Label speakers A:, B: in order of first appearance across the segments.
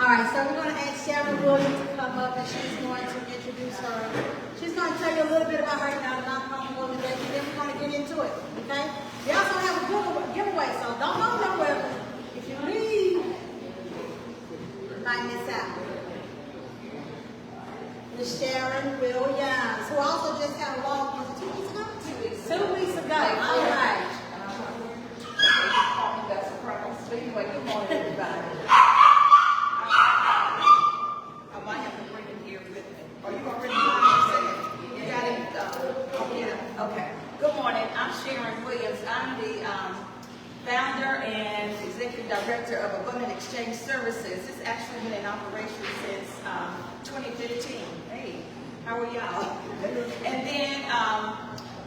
A: All right, so we're going to ask Sharon Williams to come up, and she's going to introduce her. She's going to tell you a little bit about her now, the non-profit organization, then we're going to get into it, okay? We also have a giveaway, so don't go nowhere. If you leave, you might miss out. Miss Sharon Williams, who also just had a walk, was it 2 weeks ago? 2 weeks ago, all right.
B: That's a problem. So anyway, good morning, everybody. I might have to bring it here with me. Are you already on? You got it? Yeah. Okay. Good morning. I'm Sharon Williams. I'm the founder and executive director of Abundant Exchange Services. It's actually been in operation since 2015. Hey, how are y'all? And then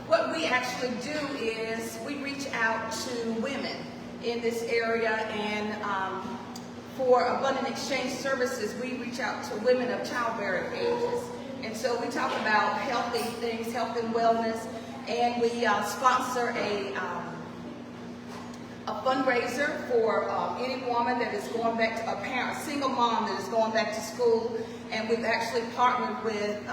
B: what we actually do is we reach out to women in this area, and for Abundant Exchange Services, we reach out to women of childbearing ages. And so we talk about healthy things, health and wellness, and we sponsor a fundraiser for any woman that is going back to, a parent, single mom that is going back to school. And we've actually partnered with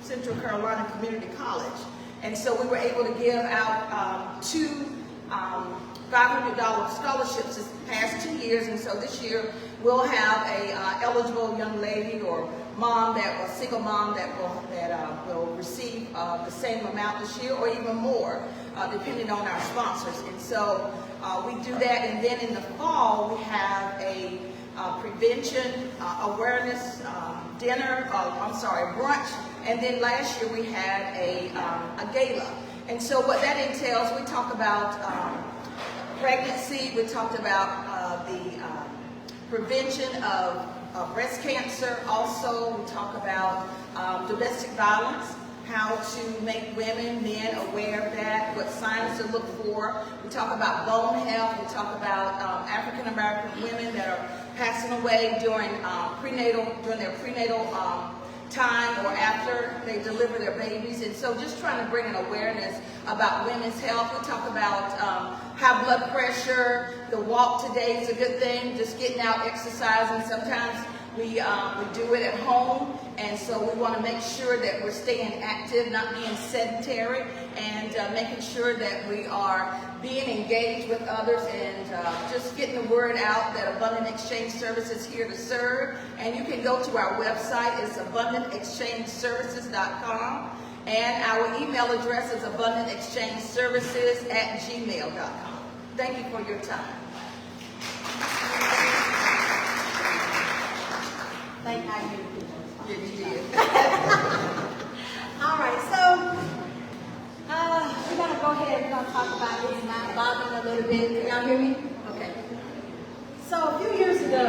B: Central Carolina Community College. And so we were able to give out two $500 scholarships this past 2 years, and so this year we'll have a eligible young lady or mom or single mom that will receive the same amount this year or even more, depending on our sponsors. And so we do that, and then in the fall we have a prevention awareness brunch, and then last year we had a gala. And so what that entails, we talk about pregnancy, we talked about the prevention of breast cancer. Also, we talk about domestic violence, how to make women, men aware of that, what signs to look for. We talk about bone health. We talk about African American women that are passing away during their prenatal time or after they deliver their babies. And so just trying to bring an awareness about women's health. We talk about high blood pressure. The walk today is a good thing, just getting out, exercising. Sometimes we do it at home, and so we want to make sure that we're staying active, not being sedentary, and making sure that we are being engaged with others, and just getting the word out that Abundant Exchange Service is here to serve. And you can go to our website. It's abundantexchangeservices.com, and our email address is abundantexchangeservices@gmail.com. Thank you for your time.
A: Thank you.
B: Yeah, you did.
A: All right, so we're going to go ahead and we're going to talk about this mind boggling a little bit. Can y'all hear me? Okay. So a few years ago,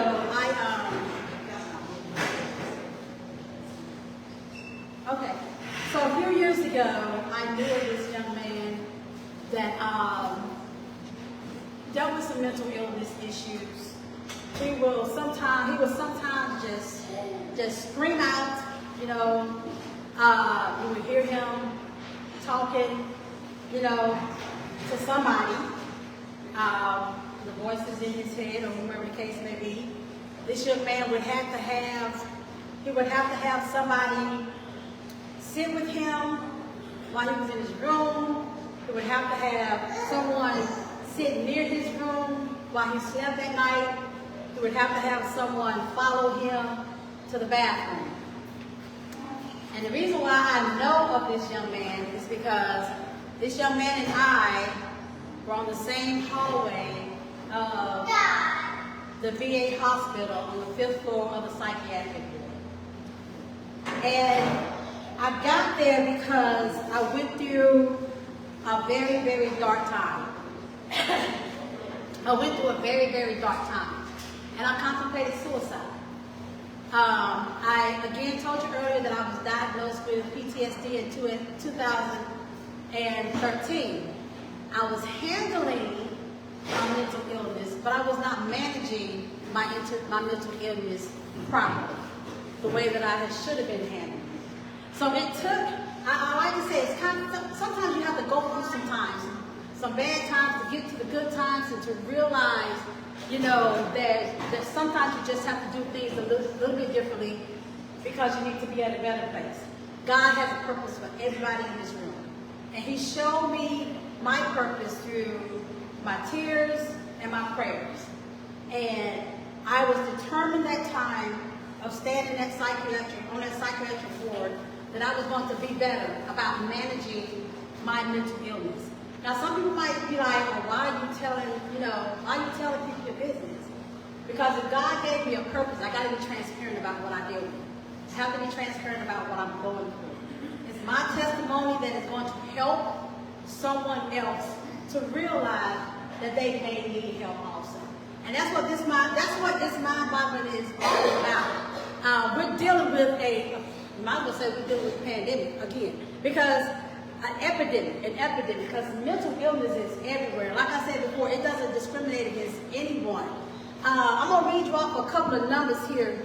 A: I knew of this young man that dealt with some mental illness issues. He will sometimes just scream out, you would hear him talking, to somebody. The voices in his head, or whoever the case may be. This young man would have to have somebody sit with him while he was in his room. He would have to have someone sit near his room while he slept at night. He would have to have someone follow him to the bathroom. And the reason why I know of this young man is because this young man and I were on the same hallway of the VA hospital on the 5th floor of the psychiatric ward. And I got there because I went through a very, very dark time. I went through a very, very dark time. And I contemplated suicide. I again told you earlier that I was diagnosed with PTSD in 2013. I was handling my mental illness, but I was not managing my mental illness properly, the way that I should have been handling. So it took, I like to say, it's kind of, sometimes you have to go through some bad times to get to the good times and to realize, you know, that sometimes you just have to do things a little bit differently because you need to be at a better place. God has a purpose for everybody in this room. And he showed me my purpose through my tears and my prayers. And I was determined that time of standing on that psychiatric ward that I was going to be better about managing my mental illness. Now, some people might be like, well, why are you telling people your business? Because if God gave me a purpose, I got to be transparent about what I deal with. I have to be transparent about what I'm going through. It's my testimony that is going to help someone else to realize that they may need help also. And that's what this mind Bible is all about. We're dealing with we're dealing with a pandemic again, because an epidemic, because mental illness is everywhere. Like I said before, it doesn't discriminate against anyone. I'm going to read you off a couple of numbers here.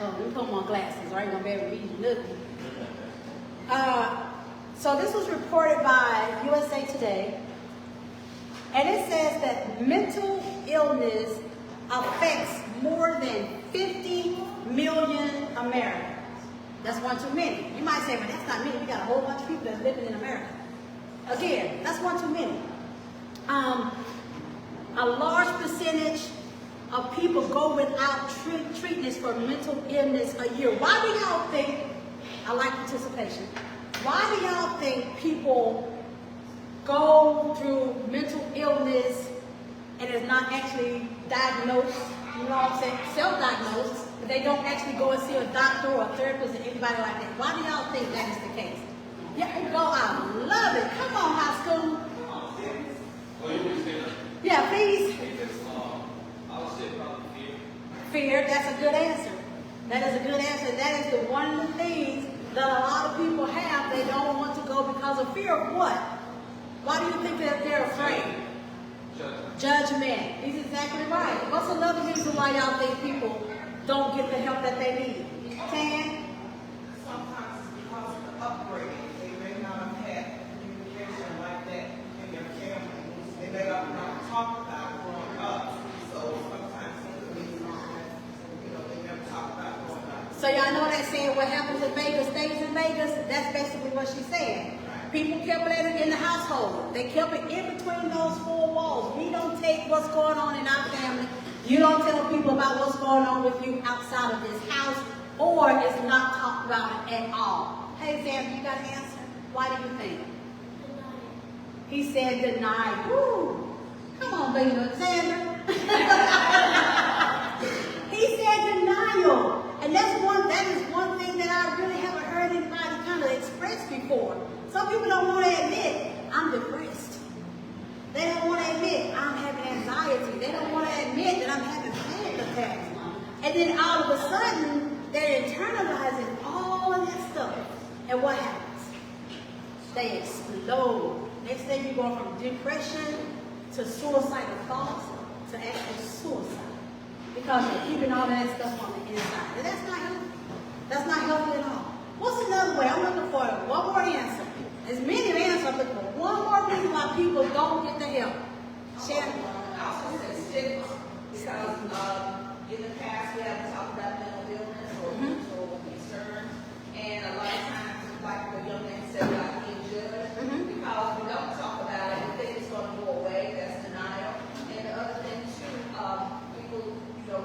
A: Let me put on my glasses, or I ain't going to be able to read nothing. So this was reported by USA Today, and it says that mental illness affects more than 50 million Americans. That's one too many. You might say, well, that's not many. We got a whole bunch of people that's living in America. Again, that's one too many. A large percentage of people go without treatments for mental illness a year. Why do y'all think, I like participation, why do y'all think people go through mental illness and is not actually diagnosed, you know what I'm saying, self-diagnosed, but they don't actually go and see a doctor or a therapist or anybody like that? Why do y'all think that is the case? Yeah, go, I love it. Come on, high school. Yeah, please.
C: I would say probably fear.
A: Fear, that's a good answer. That is a good answer. That is the one of the things that a lot of people have. They don't want to go because of fear of what? Why do you think that they're afraid? Judgment. He's exactly right. What's another reason why y'all think people don't get the help that they need? Tan?
D: Sometimes it's because of the upbringing. They may not have had communication like that in their family. They may not have talked about it growing up. So sometimes some of the reasons they never talk about growing up.
A: So y'all know that saying, what happens in Vegas stays in Vegas? That's basically what she's saying. People kept it in the household. They kept it in between those four walls. We don't take what's going on in our family. You don't tell people about what's going on with you outside of this house, or it's not talked about at all. Hey, Sam, you got an answer? Why do you think? He said deny. Woo! Come on, baby, Xander. He said denial. And that is one thing that I really haven't heard anybody kind of express before. Some people don't want to admit, I'm depressed. They don't want to admit, I'm having anxiety. They don't want to admit that I'm having panic attacks. And then all of a sudden, they're internalizing all of that stuff. And what happens? They explode. Next thing you go from depression to suicidal thoughts to actual suicide. Because you're keeping all that stuff on the inside. And that's not healthy. That's not healthy at all. What's another way? I'm looking for one more answer. There's many answers. I'm looking for one more reason why people don't get the help. Sharon?
B: I also say stigma, because in the past we haven't talked about mental illness or mental concern, and a lot of times, like the young man said about being judged, because we don't talk about it, we think it's going to go away. That's denial. And the other thing too, people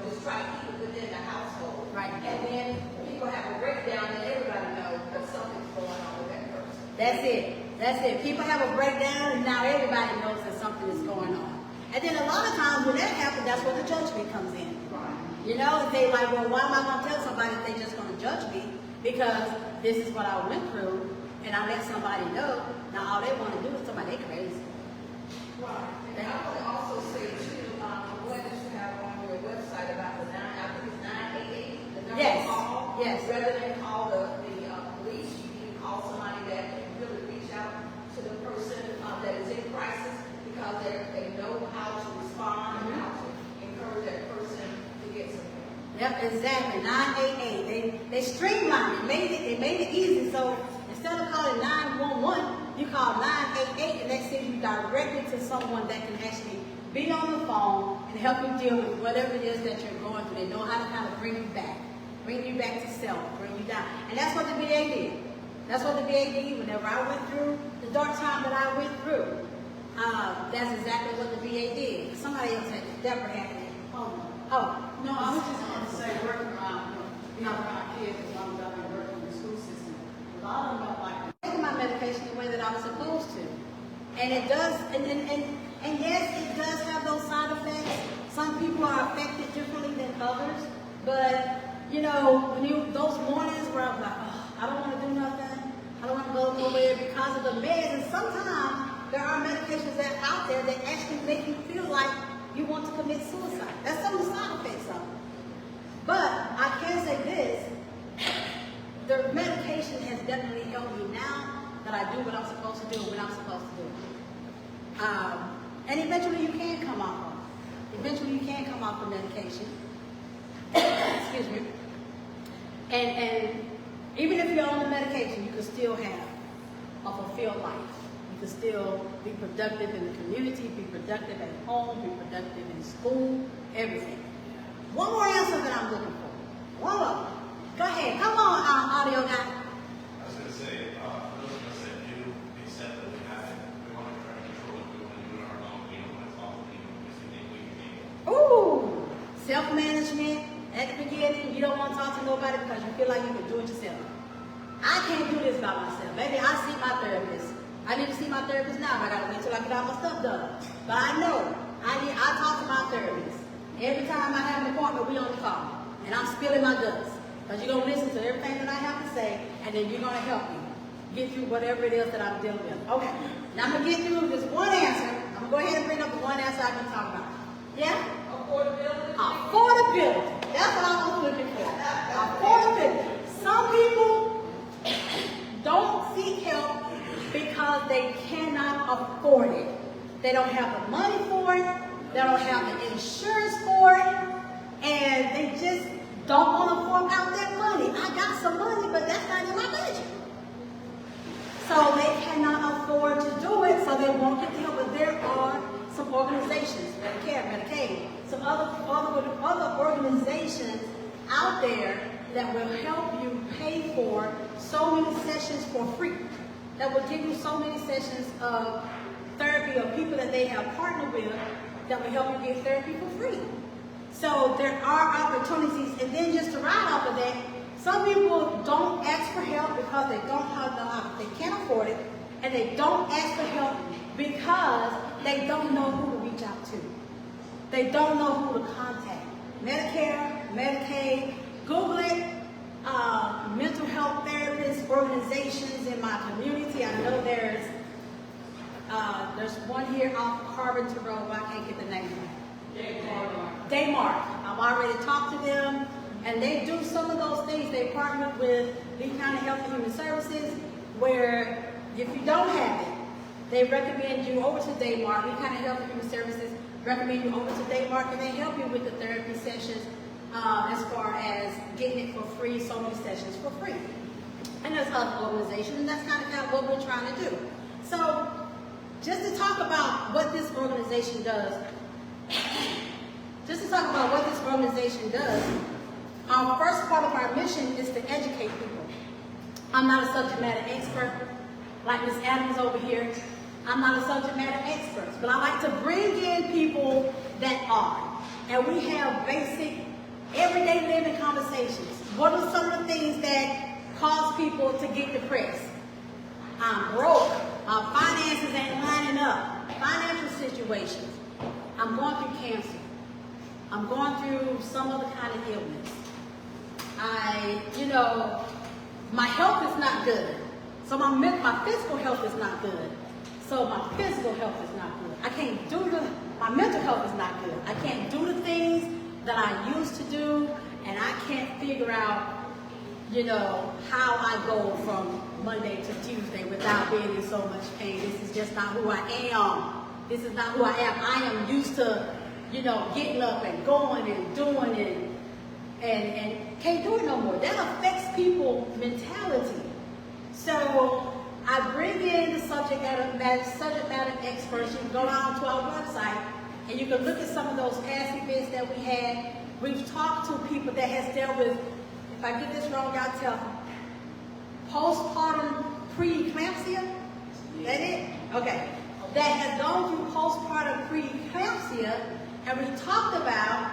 B: just try to keep it within the household,
A: Right.
B: And then people have a breakdown, and everybody knows that something's going on with that person.
A: That's it. That's it. People have a breakdown, and now everybody knows that something is going on. And then a lot of times when that happens, that's where the judgment comes in. You know, if they like, well, why am I going to tell somebody if they're just going to judge me? Because this is what I went through, and I let somebody know. Now all they want to do is somebody crazy.
B: Right. And I would also say too, what did you have on your website about the 988, the number
A: Yes.
B: to call?
A: Yes.
B: Rather than call the police, you can call somebody that can really reach out to the person that is in crisis, because they know how to respond and how to encourage that person to get some help.
A: Yep, exactly. 988. They streamlined it. It made it easy. So instead of calling 911, you call 988 and that sends you directly to someone that can actually be on the phone and help you deal with whatever it is that you're going through. They know how to kind of bring you back to self, bring you down. And that's what the VA did. That's what the VA did whenever I went through the dark time that I went through. That's exactly what the VA did. Somebody else had it. Deborah had it.
E: No, I was just going to say, working around, being around kids as long as I've been working in the school system, a lot of them don't like
A: Taking my medication the way that I was supposed to. And it does, and yes, it does have those side effects. Some people are affected differently than others. But, you know, when those mornings where I'm like, oh, I don't want to do nothing. I don't want to go nowhere because of the meds. And sometimes there are medications that are out there that actually make you feel like you want to commit suicide. That's some of the side effects of it. But I can say this, the medication has definitely helped me now that I do what I'm supposed to do when I'm supposed to do it. And eventually you can come off of it. Eventually you can come off the medication. Excuse me. And even if you're on the medication, you can still have a fulfilled life. You can still be productive in the community, be productive at home, be productive in school, everything. One more answer that I'm looking for. One more. Go ahead. Come on, audio guy.
C: I was going to say, those of us that do accept that we have it, we want to try to control it, we want to do it our own, we don't want to talk to people because we think we can do it.
A: Ooh, self-management. At the beginning, you don't want to talk to nobody because you feel like you can do it yourself. I can't do this by myself. Maybe I see my therapist. I need to see my therapist now. I got to wait till I get all my stuff done. But I know I talk to my therapist. Every time I have an appointment, we on the call. And I'm spilling my guts. Because you're going to listen to everything that I have to say, and then you're going to help me get through whatever it is that I'm dealing with. Okay. Now I'm going to get through this one answer. I'm going to go ahead and bring up the one answer I've been talking about. Yeah?
B: Affordability.
A: Affordability. That's what I was looking for. Affordability. Some people don't seek help because they cannot afford it. They don't have the money for it. They don't have the insurance for it. And they just don't want to fork out that money. I got some money, but that's not in my budget. So they cannot afford to do it, so they won't get the help. But there are some organizations, Medicare, Medicaid, some other organizations out there that will help you pay for so many sessions for free. That will give you so many sessions of therapy of people that they have partnered with that will help you get therapy for free. So there are opportunities, and then just to ride off of that, some people don't ask for help because they don't have the option. They can't afford it, and they don't ask for help because they don't know who to reach out to. They don't know who to contact. Medicare, Medicaid, Google it. Mental health therapists, organizations in my community. I know there's one here off of Carpenter Road, but I can't get the name right. Daymark. I've already talked to them, and they do some of those things. They partner with Lee County Health and Human Services, where if you don't have it, they recommend you over to Daymark. Lee County Health and Human Services recommend you over to Daymark, and they help you with the therapy sessions as far as getting it for free, so many sessions for free. And there's other organizations, and that's kind of what we're trying to do. So just to talk about what this organization does, first part of our mission is to educate people. I'm not a subject matter expert like Ms. Adams over here. I'm not a subject matter expert, but I like to bring in people that are. And we have basic, everyday living conversations. What are some of the things that cause people to get depressed? I'm broke. My finances ain't lining up. Financial situations. I'm going through cancer. I'm going through some other kind of illness. My health is not good. So my physical health is not good. So my physical health is not good. My mental health is not good. I can't do the things that I used to do, and I can't figure out, how I go from Monday to Tuesday without being in so much pain. This is just not who I am. This is not who I am. I am used to, getting up and going and doing it and can't do it no more. That affects people's mentality. So I bring in the subject matter experts. You can go down to our website and you can look at some of those past events that we had. We've talked to people that has dealt with, if I get this wrong, y'all tell me, postpartum preeclampsia? That it? Okay. That has gone through postpartum preeclampsia, and we talked about,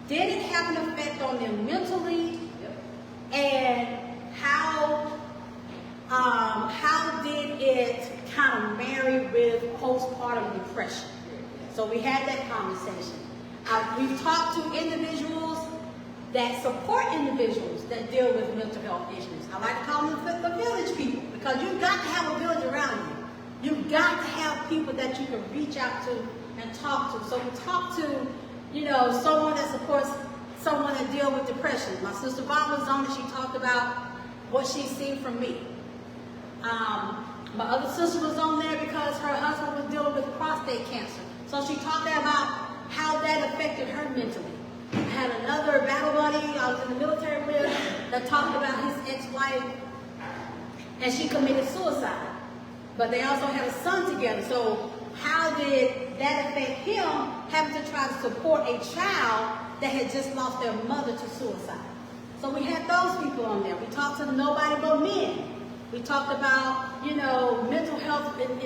A: did it have an effect on them mentally, and how did it kind of marry with postpartum depression? So we had that conversation. We've talked to individuals that support individuals that deal with mental health issues. I like to call them the village people, because you've got to have a village around you. You've got to have people that you can reach out to and talk to. So we talked to, someone that supports someone that deals with depression. My sister Bob was on and she talked about what she's seen from me. My other sister was on there because her husband was dealing with prostate cancer. So she talked about how that affected her mentally. I had another battle buddy I was in the military with that talked about his ex-wife, and she committed suicide. But they also had a son together. So how did that affect him having to try to support a child that had just lost their mother to suicide? So we had those people on there. We talked to Nobody But Men. We talked about, mental health in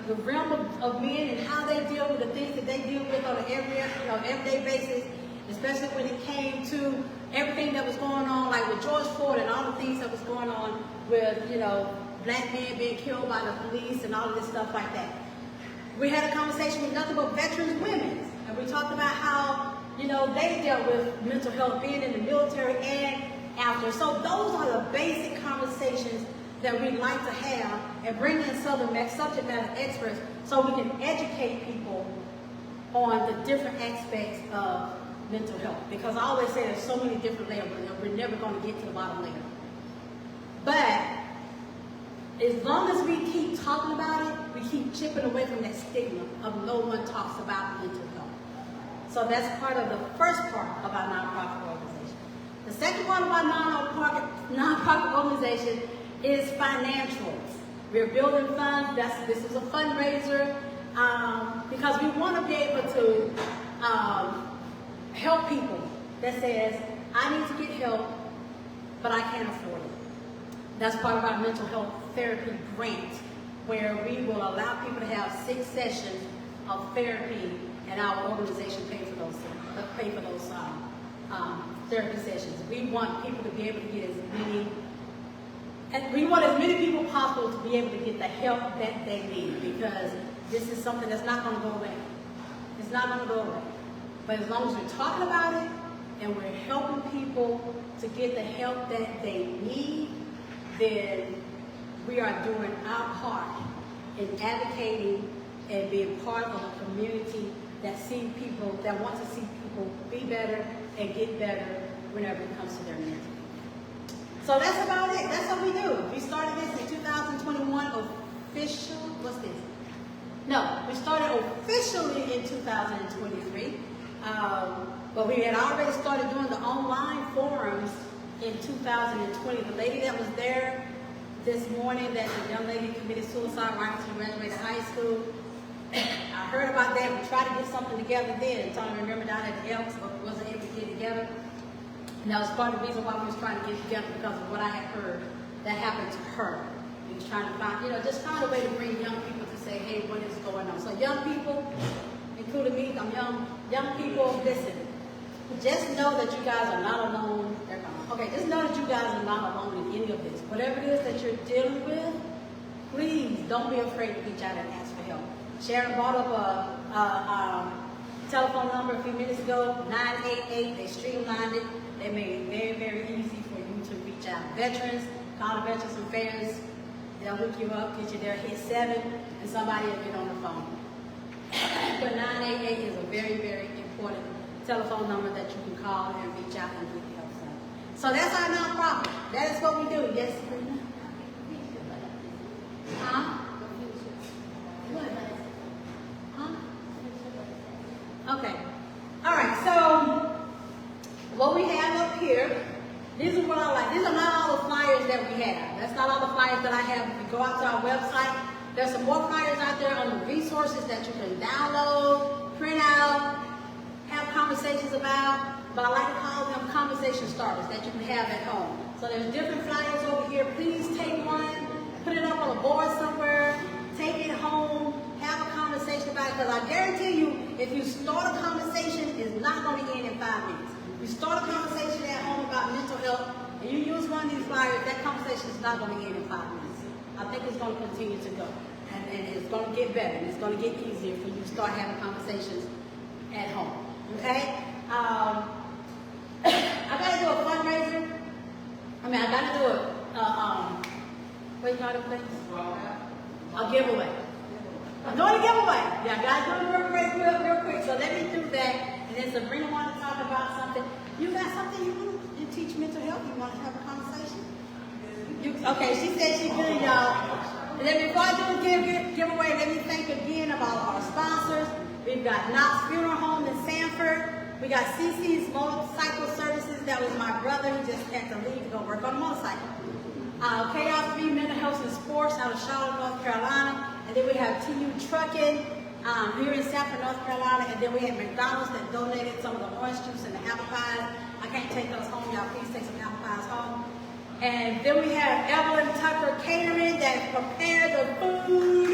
A: the realm of men and how they deal with the things that they deal with on an everyday basis, especially when it came to everything that was going on, like with George Floyd and all the things that was going on with, black men being killed by the police and all of this stuff like that. We had a conversation with nothing but veterans women, and we talked about how, they dealt with mental health being in the military and after. So those are the basic conversations that we like to have and bring in subject matter experts so we can educate people on the different aspects of mental health. Because I always say there's so many different layers, and we're never going to get to the bottom layer. But as long as we keep talking about it, we keep chipping away from that stigma of no one talks about mental health. So that's part of the first part of our nonprofit organization. The second part of our nonprofit organization is financials. We're building funds. This is a fundraiser because we want to be able to help people that says, I need to get help, but I can't afford it. That's part of our mental health therapy grant, where we will allow people to have 6 sessions of therapy, and our organization pay for those therapy sessions. We want people to be able to get we want as many people possible to be able to get the help that they need, because this is something that's not going to go away. It's not going to go away. But as long as we're talking about it and we're helping people to get the help that they need, then we are doing our part in advocating and being part of a community that want to see people be better and get better whenever it comes to their mental. So that's about it. That's what we do. We started this in 2021 official. What's this? No, we started officially in 2023. But we had already started doing the online forums in 2020. The lady that was there this morning, that the young lady committed suicide right after she graduated high school, I heard about that. We tried to get something together then. So I remember down at the Elks, but we wasn't able to get together. And that was part of the reason why we was trying to get together, because of what I had heard that happened to her. We was trying to find, just find a way to bring young people to say, hey, what is going on? So young people, including me, I'm young. Young people, listen. Just know that you guys are not alone. Okay, just know that you guys are not alone in any of this. Whatever it is that you're dealing with, please don't be afraid to reach out and ask for help. Sharon brought up a telephone number a few minutes ago, 988. They streamlined it. They made it very, very easy for you to reach out. Veterans, call the Veterans Affairs. They'll hook you up, get you there, hit 7, and somebody will get on the phone. But 988 is a very, very important telephone number that you can call and reach out and get help from. So that's our nonprofit. That is what we do. Yes, Sabrina? Huh? What? Huh? Okay. All right. So what we have up here These are what I like. These are not all the flyers that we have. That's not all the flyers that I have. If you go out to our website, there's some more flyers out there on the resources that you can download, print out, have conversations about. But I like to call them conversation starters that you can have at home. So there's different flyers over here. Please take one, put it up on a board somewhere, take it home, have a conversation about it. Because I guarantee you, if you start a conversation, it's not going to end in 5 minutes. You start a conversation at home about mental health, and you use one of these flyers, that conversation is not going to end in 5 minutes. I think it's going to continue to go. And it's going to get better, and it's going to get easier for you to start having conversations at home. Okay? I got to do a fundraiser. I got to do what you call them things? A giveaway. I'm doing a giveaway. Yeah, I got to do it real quick. So let me do that. And then Sabrina wanted to talk about something. You got something you want to teach mental health? You want to have a conversation? Okay, she said she's good, y'all. And then before I do the giveaway, let me thank again about our sponsors. We've got Knox Funeral Home in Sanford. We got CC's Motorcycle Services. That was my brother. He just had to leave to go work on a motorcycle. Chaos 3 Mental Health and Sports out of Charlotte, North Carolina. And then we have TU Trucking here in Sanford, North Carolina. And then we have McDonald's that donated some of the orange juice and the apple pies. I can't take those home. Y'all please take some apple pies home. And then we have Evelyn Tucker Catering that prepared the food.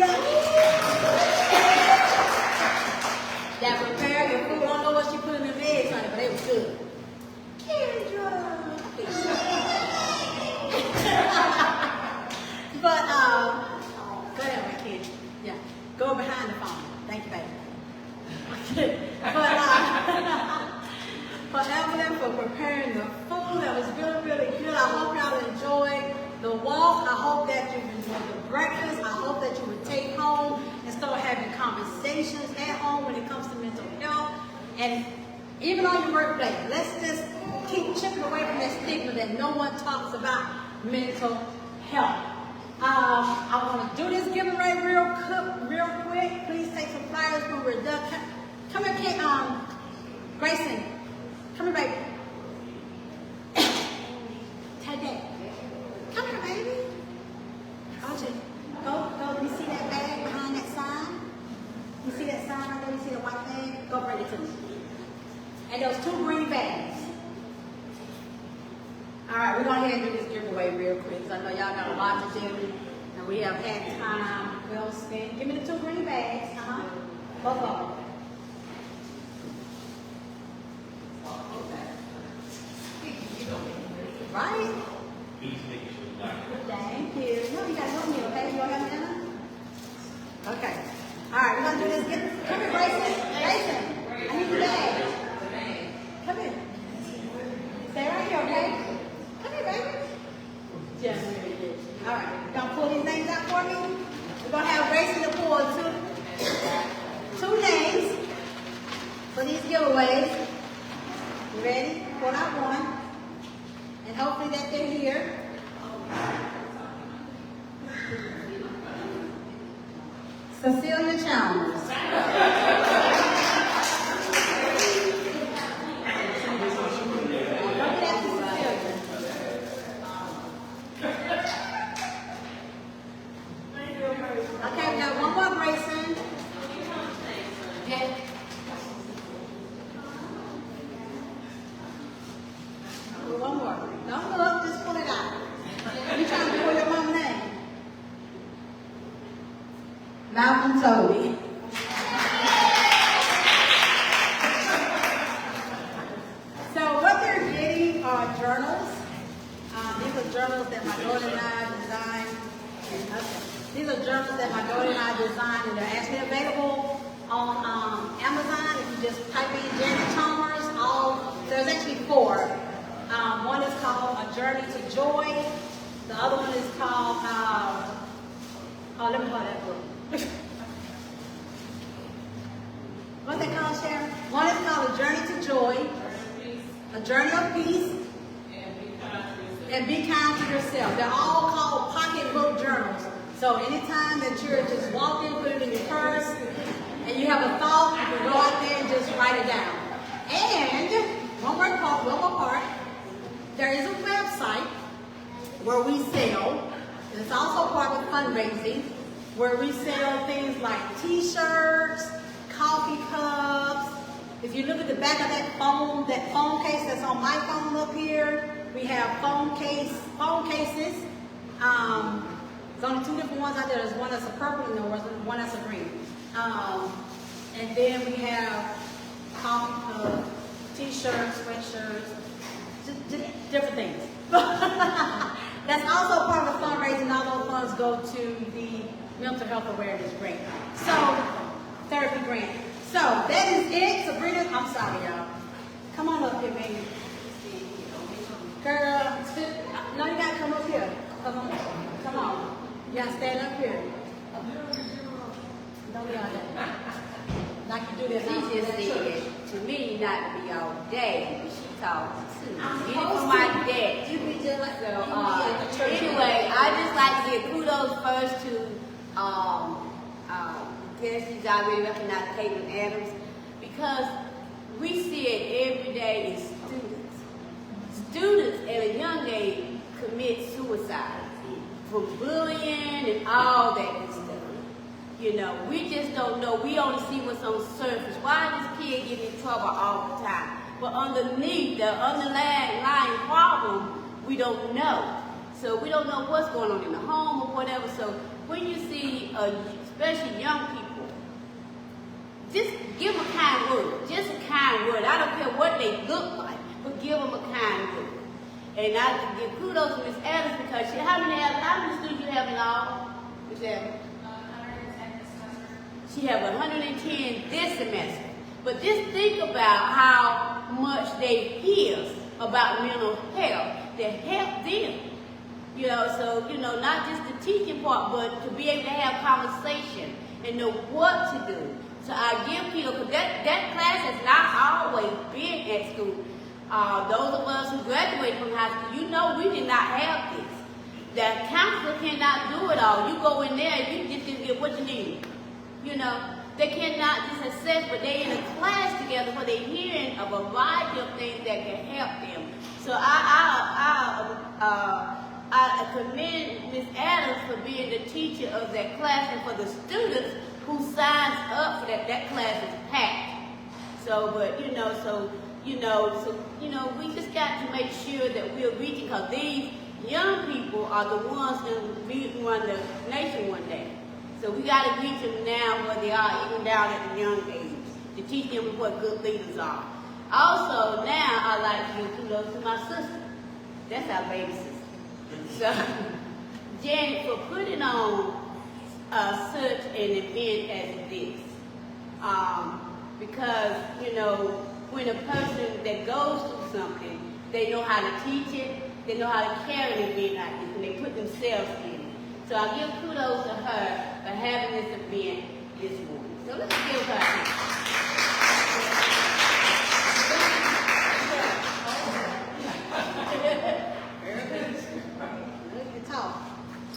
A: That prepared the food. I don't know what she put in the eggs, honey, but it was good. Kendra. But, go ahead, my kid. Yeah, go behind the phone. Thank you, baby. But, for Evelyn for preparing the food. That was really, really good. I hope y'all enjoyed the walk. I hope that you enjoyed the breakfast. I hope that you would take home and start having conversations at home when it comes to mental health. And even on your workplace, let's just keep chipping away from that stigma that no one talks about mental health. I want to do this giveaway real quick. Please take some flyers when we're done. Come here, kid. Grayson. Come here, baby. Today. Come here, baby. Audrey, go. You see that bag behind that sign? You see that sign right there? You see the white bag? Go bring it to me. And those 2 green bags. All right, we're going to do this giveaway real quick because I know y'all got a lot to do. And we have had time well spent. Give me the 2 green bags. Both of them. Right? Thank you. No, you got to help me, okay? You want to help me, Anna? Okay. All right, we're going to do this. Come here, Grayson. I need the bag. Come here. Stay right here, okay? Come here, baby. Yeah, very good. All right. You going to pull these names out for me? We're going to have Grayson to pull two names for these giveaways. You ready? Pull out one. And hopefully that they're here. Cecilia Chalmers. Okay, we got one more, Grayson. Okay. One more. Don't look, just pull it out. You trying to pull your mom's name? Malcolm Toby. So what they're getting are journals. These are journals that my daughter and I designed. These are journals that my daughter and I designed, and they're actually available on Amazon. If you just type in Janet Chalmers, there's actually 4. One is called A Journey to Joy. The other one is called, let me hold that book. What's that called, Sharon? One is called A Journey to Joy, A Journey of Peace, and Be Kind to Yourself. They're all called pocketbook journals. So anytime that you're just walking, put it in your purse, and you have a thought, you can go out there and just write it down. And one more part, there is a website. where we sell. And it's also part of fundraising, where we sell things like t-shirts, coffee cups. If you look at the back of that phone case that's on my phone up here, we have phone cases. There's only two different ones out there. There's one that's a purple and there's one that's a green. And then we have coffee cups, t-shirts, sweatshirts, just different things. That's also part of the fundraising. All those funds go to the mental health awareness grant. So, therapy grant. So, that is it. Sabrina, I'm sorry, y'all. Come on up here, baby. Girl, no, you gotta come up here. Come on. Come on. You gotta stand up here. Don't be all that. Like you do that.
F: She just said to me not to be all day, but she talked to me. Get it from my dad.
A: You be just like
F: So, anyway, I just like to give kudos first to guess she's already recognized Caitlin Adams, because we see it every day in students. Students at a young age commit suicide from bullying and all that good stuff. You know, we just don't know. We only see what's on the surface. Why this kid get in trouble all the time? But underneath, the underlying problem, we don't know. So we don't know what's going on in the home or whatever. So when you see, especially young people, just give them a kind word. Just a kind word. I don't care what they look like, but give them a kind word. And I give kudos to Miss Adams because how many students you have in all? Miss Adams?
G: 110 this semester.
F: She have 110 this semester. But just think about how much they hear about mental health that help them. You know, so, you know, not just the teaching part, but to be able to have conversation and know what to do. So I give people, because that class has not always been at school. Those of us who graduated from high school, you know we did not have this. The counselor cannot do it all. You go in there and you just get what you need. You know, they cannot just assess, but they're in a class together where they're hearing a variety of things that can help them. So I commend Ms. Adams for being the teacher of that class and for the students who signs up for that. That class is packed. So, but we just got to make sure that we're reaching, because these young people are the ones who run the nation one day. So we got to reach them now where they are, even down at the young age, to teach them what good leaders are. Also, now I like to give kudos to my sister. That's our baby sister. So, Janet, for putting on such an event as this. Because, you know, when a person that goes through something, they know how to teach it, they know how to carry an event like this, and they put themselves in it. So I give kudos to her for having this event this morning. So let's give her a hand.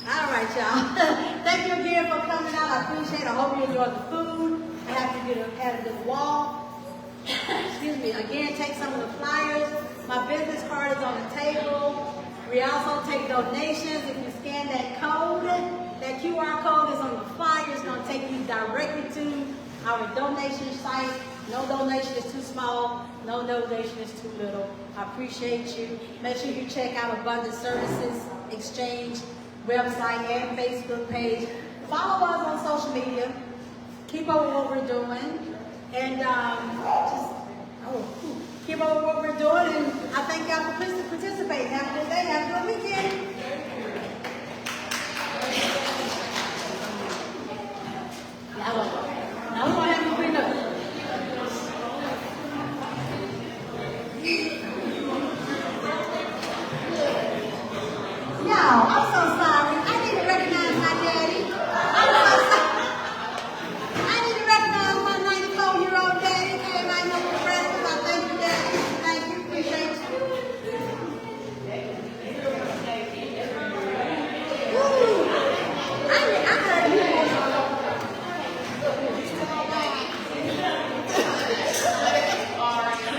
A: All right, y'all. Thank you again for coming out. I appreciate it. I hope you enjoyed the food. I have to had a good walk. Excuse me. Again, take some of the flyers. My business card is on the table. We also take donations. If you scan that code, that QR code is on the flyer. It's going to take you directly to our donation site. No donation is too small. No donation is too little. I appreciate you. Make sure you check out Abundant Services Exchange website and Facebook page. Follow us on social media. Keep up with what we're doing. And keep up with what we're doing. And I thank y'all for participating. Have a good day. Have a good weekend. Now,